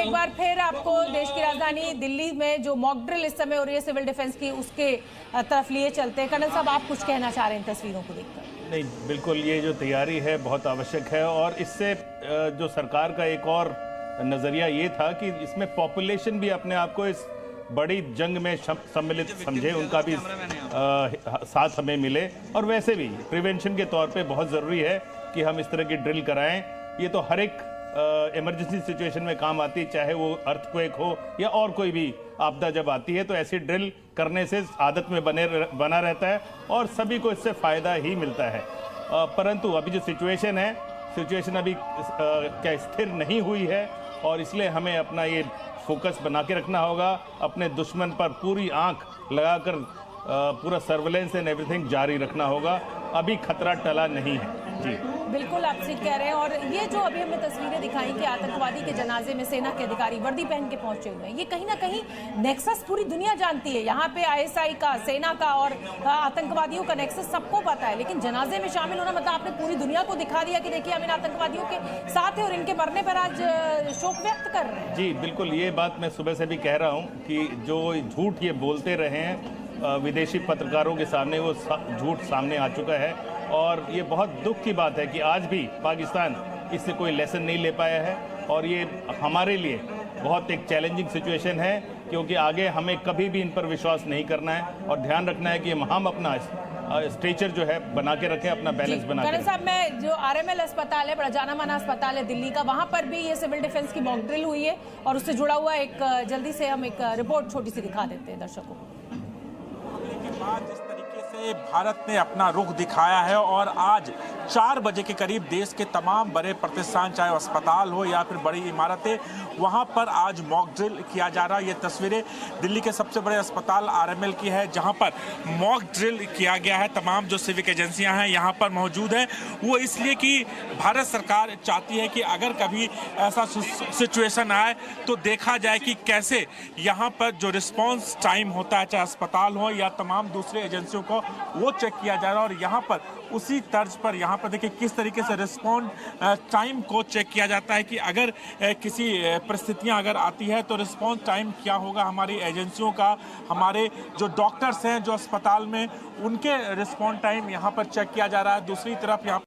एक बार फिर आपको देश की राजधानी दिल्ली में जो मॉक ड्रिल इस समय हो रही है सिविल डिफेंस की, उसके तरफ लिए चलते हैं। कर्नल साहब, आप कुछ कहना चाह रहे हैं इन तस्वीरों को देखकर? नहीं, बिल्कुल ये जो तैयारी है बहुत आवश्यक है, और इससे जो सरकार का एक और नज़रिया ये था कि इसमें पॉपुलेशन भी अपने आप को इस बड़ी जंग में सम्मिलित समझे, उनका भी साथ हमें मिले। और वैसे भी प्रिवेंशन के तौर पे बहुत ज़रूरी है कि हम इस तरह की ड्रिल कराएं। ये तो हर एक इमरजेंसी सिचुएशन में काम आती है, चाहे वो अर्थक्वेक हो या और कोई भी आपदा जब आती है, तो ऐसी ड्रिल करने से आदत में बना रहता है और सभी को इससे फ़ायदा ही मिलता है। परंतु अभी जो सिचुएशन अभी क्या स्थिर नहीं हुई है, और इसलिए हमें अपना ये फोकस बना के रखना होगा, अपने दुश्मन पर पूरी आंख लगाकर पूरा सर्वेलेंस एंड एवरीथिंग जारी रखना होगा। अभी खतरा टला नहीं है। जी बिल्कुल, आप ठीक कह रहे हैं। और ये जो अभी हमने तस्वीरें दिखाई कि आतंकवादी के जनाजे में सेना के अधिकारी वर्दी पहन के पहुंचे हुए हैं, ये कहीं ना कहीं नेक्सस पूरी दुनिया जानती है। यहाँ पे आईएसआई का, सेना का और आतंकवादियों का नेक्सस सबको पता है, लेकिन जनाजे में शामिल होना मतलब आपने पूरी दुनिया को दिखा दिया कि देखिए हम इन आतंकवादियों के साथ हैं और इनके मरने पर आज शोक व्यक्त कर रहे हैं। जी बिल्कुल, ये बात मैं सुबह से भी कह रहा हूँ कि जो झूठ ये बोलते रहे हैं विदेशी पत्रकारों के सामने, वो झूठ सामने आ चुका है। और ये बहुत दुख की बात है कि आज भी पाकिस्तान इससे कोई लेसन नहीं ले पाया है, और ये हमारे लिए बहुत एक चैलेंजिंग सिचुएशन है, क्योंकि आगे हमें कभी भी इन पर विश्वास नहीं करना है और ध्यान रखना है कि हम अपना स्ट्रेचर जो है बना के रखें, अपना बैलेंस बना के रखें। साहब, मैं जो आरएमएल अस्पताल है, बड़ा जाना माना अस्पताल है दिल्ली का, वहां पर भी ये सिविल डिफेंस की मॉक ड्रिल हुई है, और उससे जुड़ा हुआ एक जल्दी से हम एक रिपोर्ट छोटी सी दिखा देते हैं दर्शकों को। जिस तरीके से भारत ने अपना रुख दिखाया है, और आज 4 बजे के करीब देश के तमाम बड़े प्रतिष्ठान, चाहे अस्पताल हो या फिर बड़ी इमारतें, वहां पर आज मॉक ड्रिल किया जा रहा है। ये तस्वीरें दिल्ली के सबसे बड़े अस्पताल आरएमएल की है, जहां पर मॉक ड्रिल किया गया है। तमाम जो सिविक एजेंसियां हैं यहां पर मौजूद हैं, वो इसलिए कि भारत सरकार चाहती है कि अगर कभी ऐसा सिचुएशन आए तो देखा जाए कि कैसे यहाँ पर जो रिस्पॉन्स टाइम होता है, चाहे अस्पताल हो या तमाम दूसरे एजेंसियों को, वो चेक किया जा रहा है। और यहाँ पर उसी तर्ज पर यहाँ पर देखिए किस तरीके से रिस्पॉन्ड टाइम को चेक किया जाता है कि अगर किसी परिस्थितियां अगर आती है तो रिस्पॉन्स टाइम क्या होगा हमारी एजेंसियों का, हमारे जो डॉक्टर्स हैं जो अस्पताल में, उनके रिस्पॉन्स टाइम यहाँ पर चेक किया जा रहा है। दूसरी तरफ यहाँ